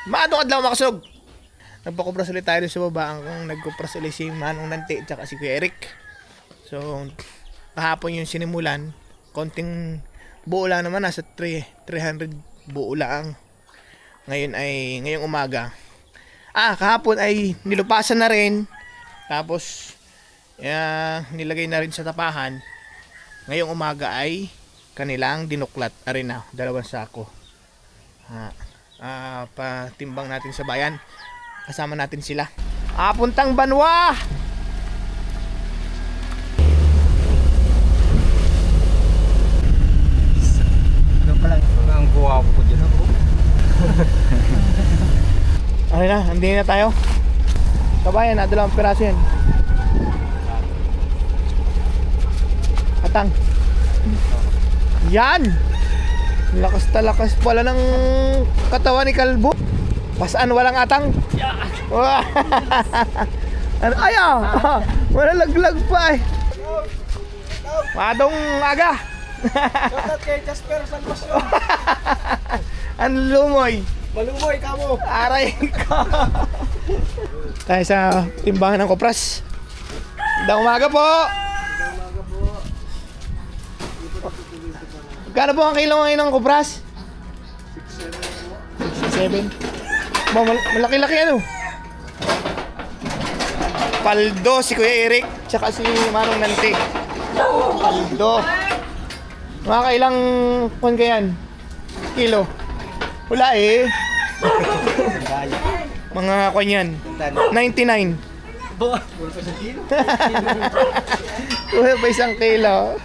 Maadong adlaw makasog. Nagpakupras ulit tayo sa baba. Ang nagkupras ulit si Manong Nante at si Kuya Eric. So, kahapon yung sinimulan. Konting buo lang naman. Nasa 300 buo lang. Ngayong umaga. Kahapon ay nilupasan na rin. Tapos, nilagay na rin sa tapahan. Ngayong umaga ay kanilang dinuklat. Arin na, 2 sako. Patimbang natin sa bayan. Kasama natin sila. Puntang Banwa! Ano pala? Ang guwapo ko dyan ako. Ano na, hindi na tayo. Kabayan, 2 piraso yan. Atang. Yan! Lakas talakas pala ng katawan ni Kalbo. Pasaan walang atang. Yeah. Wala laglag pa eh. Madong aga. Shoutout kay Jasper Salvacion. Ang lumoy. Malumoy ka mo. Aray ko. Tayo sa timbangan ng kopras. Magandang umaga po. Magkano po ang kilo ngayon ng kopras? 67. Malaki-laki ano? Paldo si Kuya Eric tsaka si Manong Nante. Paldo. Mga kailang kung kayan? Kilo? Wala eh. Mga kwan yan 99. Wala pa 1 kilo.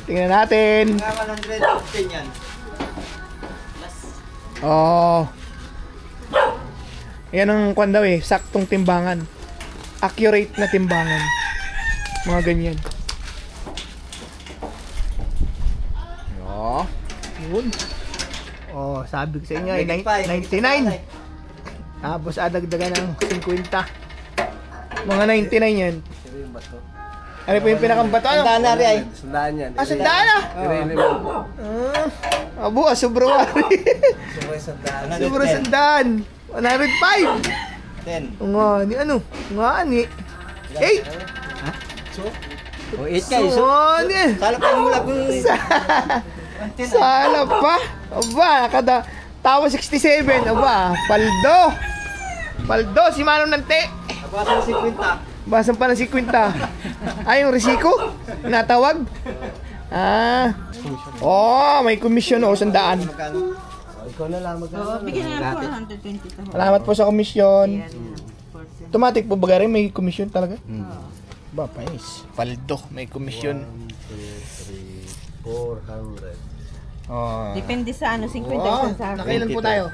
Tingnan natin. 115 yan. Yan ang kwan daw eh, saktong timbangan. Accurate na timbangan. Mga ganyan. Yun. Sabi ko sa inyo, 99. Tapos adagdagan ng 50. Mga 99 yan. Ano po yung pinakambato? Ano? Sandaan na rin ay. Sandaan yan. Sandaan na? Sobra wari. Sobra sandaan. 105. 10. Nga ni ano? Nga ni 8. O 8 kayo. Ni. Sala pa yung mula kung... Sala pa. Kada tawa 67. Paldo si Manong Nante. Nabasan si Quinta. Basan pa ng 50. Yung resiko? Natawag? May komisyon o, 100. Ikaw na lang magkano. Bigyan na lang 420 to. Salamat po sa komisyon. Automatic po ba rin may komisyon talaga? Ba, pais. Paldo, may komisyon. 1, 2, 3, 400. Depende sa 50 isang sa Nakailan po tayo?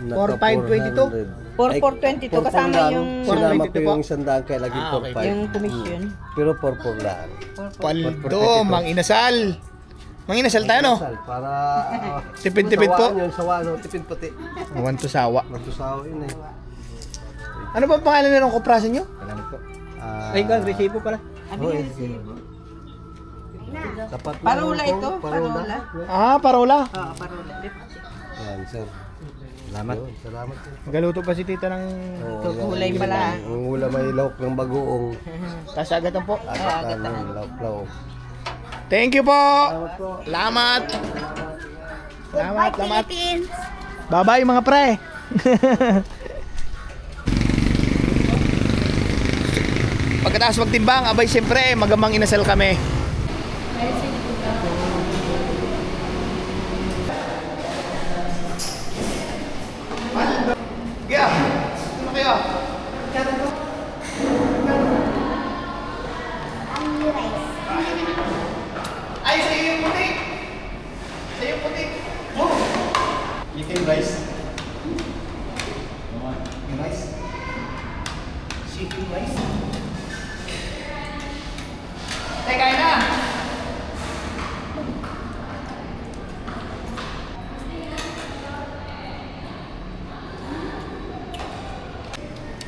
4,522? 4,422 kasama yung Sinama ko 422 yung sandaan kaya lagi okay. 4,500. yung commission. Pero 4,400 lang. Paldo, Mang Inasal. Mang Inasal tayo, no? Para... Tipid-tipid po. Sawaan yun, sawaan. Tipid pati. One to sawa. Magtusawa yun eh. Ano ba ang pangalan nyo ng koprasan nyo? Alam ko. resibo pala. Tapat na Parola yung ito, parola. Parola. Oo, parola. Yan, sir. Salamat. Salamat. Magaluto pa si tita ng Kulay pala. Ang ulam may lahok ng bagoong. tasagatan po. Agatan ng lahok-lahok. Thank you po. Salamat po. Salamat. Salamat. Philippines! Bye-bye mga pre. Pagkatapos magtimbang, abay siyempre magamang inasal kami. Yeah. Ano kayo? Ay, sa iyo yung puti. Sa iyo yung puti. Chicken rice. Rice. Chicken rice. Kain na.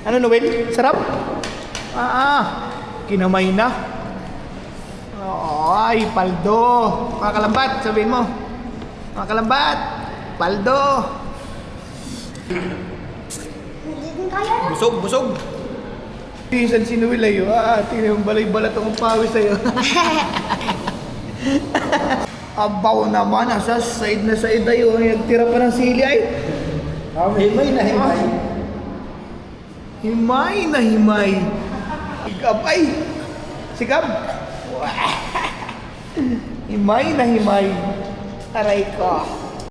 Ano, Noel? Sarap? Kinamay na. Ay, paldo. Mga kalambat, sabihin mo. Mga kalambat, paldo. Busog, busog. Pinsan sinuwilay yun. Tingnan yung balay-balat akong pawis sa'yo. Abaw naman, asa side na side ayo. Nagtira pa ng sili ay. Himay na himay. Himay na himay. Sikab ay. Sikab. Himay na himay. Aray ko.